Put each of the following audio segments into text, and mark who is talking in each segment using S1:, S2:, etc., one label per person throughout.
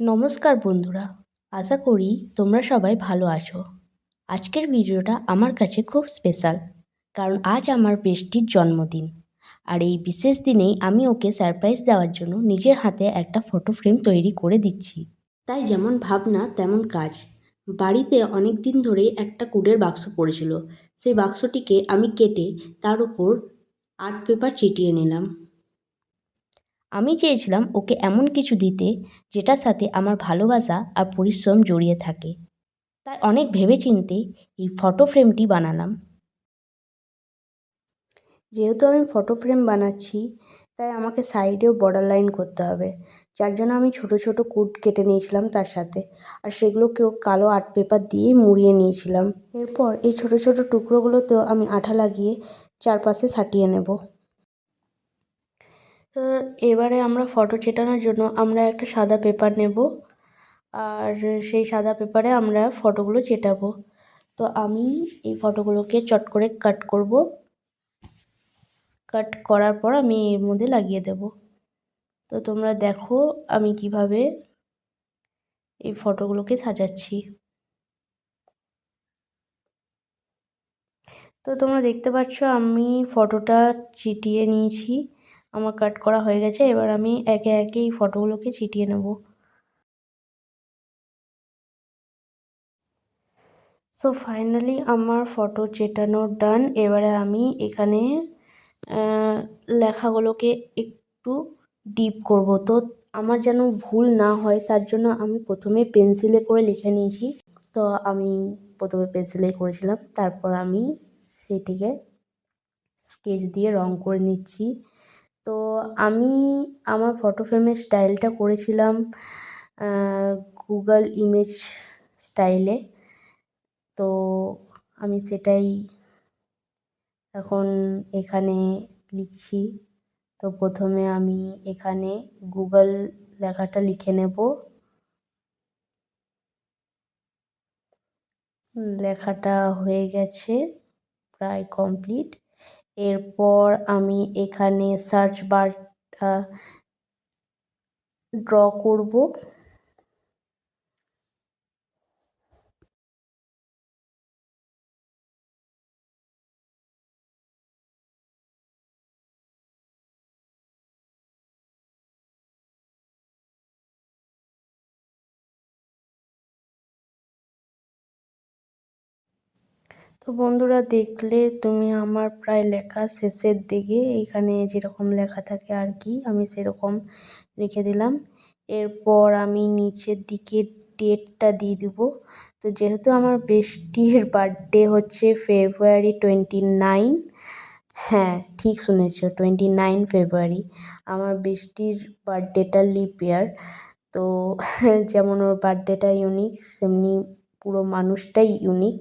S1: নমস্কার বন্ধুরা, আশা করি তোমরা সবাই ভালো আছো। আজকের ভিডিওটা আমার কাছে খুব স্পেশাল, কারণ আজ আমার বেস্টির জন্মদিন। আর এই বিশেষ দিনেই আমি ওকে সারপ্রাইজ দেওয়ার জন্য নিজের হাতে একটা ফটো ফ্রেম তৈরি করে দিচ্ছি। তাই যেমন ভাবনা তেমন কাজ। বাড়িতে অনেক দিন ধরেই একটা কুডের বাক্স পড়েছিল। সেই বাক্সটিকে আমি কেটে তার উপর আর্ট পেপার চিটিয়ে নিলাম। আমি চেয়েছিলাম ওকে এমন কিছু দিতে যেটার সাথে আমার ভালোবাসা আর পরিশ্রম জড়িয়ে থাকে। তাই অনেক ভেবেচিন্তে এই ফটো ফ্রেমটি বানালাম। যেহেতু আমি ফটো ফ্রেম বানাচ্ছি, তাই আমাকে সাইডেও বর্ডার লাইন করতে হবে, যার জন্য আমি ছোট ছোট কুট কেটে নিয়েছিলাম তার সাথে, আর সেগুলোকেও কালো আর্ট পেপার দিয়ে মুড়িয়ে নিয়েছিলাম। এরপর এই ছোট ছোট টুকরোগুলোতেও আমি আঠা লাগিয়ে চারপাশে সাটিয়ে নেব। তো এবারে আমরা ফটো চেটানোর জন্য আমরা একটা সাদা পেপার নেব, আর সেই সাদা পেপারে আমরা ফটোগুলো চেটাবো। তো আমি এই ফটোগুলোকে চট করে কাট করব। কাট করার পর আমি এর মধ্যে লাগিয়ে দেব। তো তোমরা দেখো আমি কিভাবে এই ফটোগুলোকে সাজাচ্ছি। তো তোমরা দেখতে পাচ্ছ আমি ফটোটা চিটিয়ে নিয়েছি, আমার কাট করা হয়ে গেছে। এবার আমি একে একে এই ফটোগুলোকে চিটিয়ে নেব। সো ফাইনালি আমার ফটো চেটানো ডান। এবারে আমি এখানে লেখাগুলোকে একটু ডিপ করব। তো আমার যেন ভুল না হয় তার জন্য আমি প্রথমে পেন্সিলে করে লিখে নিয়েছি। তো আমি প্রথমে পেন্সিলে করেছিলাম, তারপর আমি সেটিকে স্কেচ দিয়ে রং করে নিচ্ছি। তো আমি আমার ফটো ফ্রেমের স্টাইলটা করেছিলাম গুগল ইমেজ স্টাইলে। তো আমি সেটাই এখন এখানে লিখছি। তো প্রথমে আমি এখানে গুগল লেখাটা লিখে নেব। লেখাটা হয়ে গেছে, প্রায় কমপ্লিট। এরপর আমি এখানে সার্চ বারটা ড্র করব। তো বন্ধুরা দেখলে তুমি আমার প্রায় লেখা শেষের দিকে, এখানে যেরকম লেখা থাকে আর কি আমি সেরকম লিখে দিলাম। এরপর আমি নিচের দিকে ডেটটা দিয়ে দিব। তো যেহেতু আমার বেস্টির বার্থডে হচ্ছে February 29, হ্যাঁ ঠিক শুনেছ, 29 ফেব্রুয়ারি আমার বেস্টির বার্থডেটা লিপ ইয়ার। তো যেমন ওর বার্থডেটা ইউনিক, সেমনি পুরো মানুষটাই ইউনিক।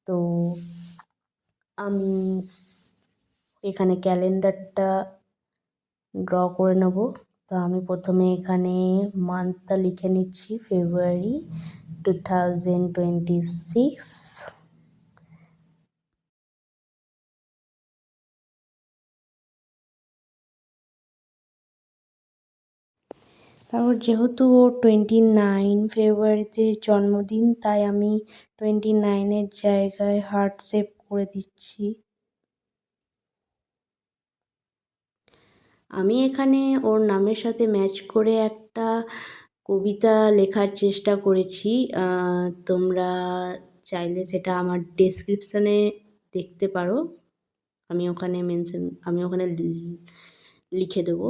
S1: তো আমি এখানে ক্যালেন্ডারটা ড্র করে নেব। তো আমি প্রথমে এখানে মান্থটা লিখে নিচ্ছি, February 2026। তারপর যেহেতু ও 29 ফেব্রুয়ারিতে জন্মদিন, তাই আমি 29-এর জায়গায় হার্ট শেপ করে দিচ্ছি। আমি এখানে ওর নামের সাথে ম্যাচ করে একটা কবিতা লেখার চেষ্টা করেছি। তোমরা চাইলে সেটা আমার ডেসক্রিপশানে দেখতে পারো, আমি ওখানে লিখে দেবো।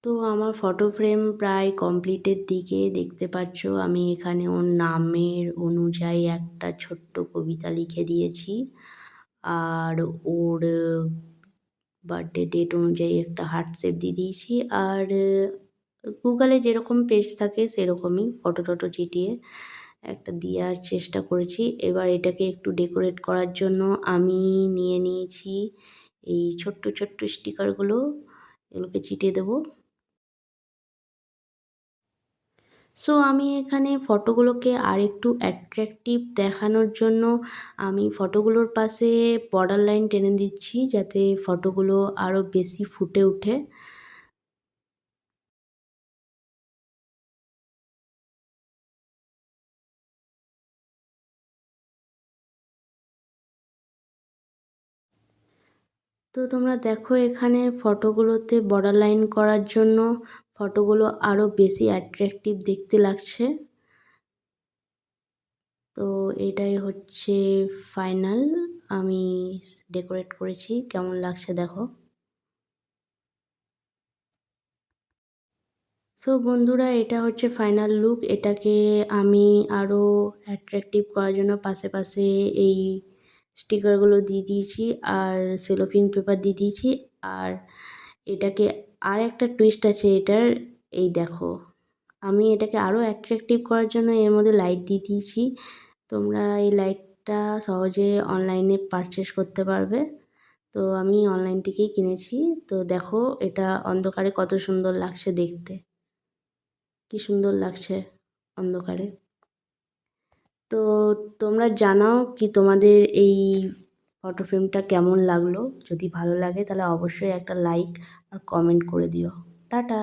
S1: তো আমার ফটো ফ্রেম প্রায় কমপ্লিটের দিকে, দেখতে পাচ্ছ আমি এখানে ওর নামের অনুযায়ী একটা ছোট্ট কবিতা লিখে দিয়েছি, আর ওর বার্থডে ডেট অনুযায়ী একটা হার্ট শেপ দিয়ে দিয়েছি। আর গুগলে যেরকম পেজ থাকে সেরকমই ফটো টটো চিটিয়ে একটা দেওয়ার চেষ্টা করেছি। এবার এটাকে একটু ডেকোরেট করার জন্য আমি নিয়ে নিয়েছি এই ছোট্ট ছোট্ট স্টিকারগুলো, এগুলোকে চিটিয়ে দেবো। সো আমি এখানে ফটোগুলোকে আরেকটু অ্যাট্রাকটিভ দেখানোর জন্য আমি ফটোগুলোর পাশে বর্ডার লাইন টেনে দিচ্ছি, যাতে ফটোগুলো আরও বেশি ফুটে ওঠে। তো তোমরা দেখো এখানে ফটোগুলোতে বর্ডার লাইন করার জন্য ফটোগুলো আরও বেশি অ্যাট্রাকটিভ দেখতে লাগছে। তো এটাই হচ্ছে ফাইনাল, আমি ডেকোরেট করেছি, কেমন লাগছে দেখো। সো বন্ধুরা, এটা হচ্ছে ফাইনাল লুক। এটাকে আমি আরও অ্যাট্রাকটিভ করার জন্য পাশে পাশে এই স্টিকারগুলো দিয়ে দিয়েছি আর সেলোফিন পেপার দিয়ে দিয়েছি। আর এটাকে আর একটা টুইস্ট আছে এটার, এই দেখো, আমি এটাকে আরও অ্যাট্রাকটিভ করার জন্য এর মধ্যে লাইট দিয়ে দিয়েছি। তোমরা এই লাইটটা সহজে অনলাইনে পারচেস করতে পারবে। তো আমি অনলাইন থেকেই কিনেছি। তো দেখো এটা অন্ধকারে কত সুন্দর লাগছে দেখতে, কি সুন্দর লাগছে অন্ধকারে। তো তোমরা জানাও কি তোমাদের এই ফটো ফ্রেমটা কেমন লাগলো। যদি ভালো লাগে তাহলে অবশ্যই একটা লাইক আর কমেন্ট করে দিও। টাটা।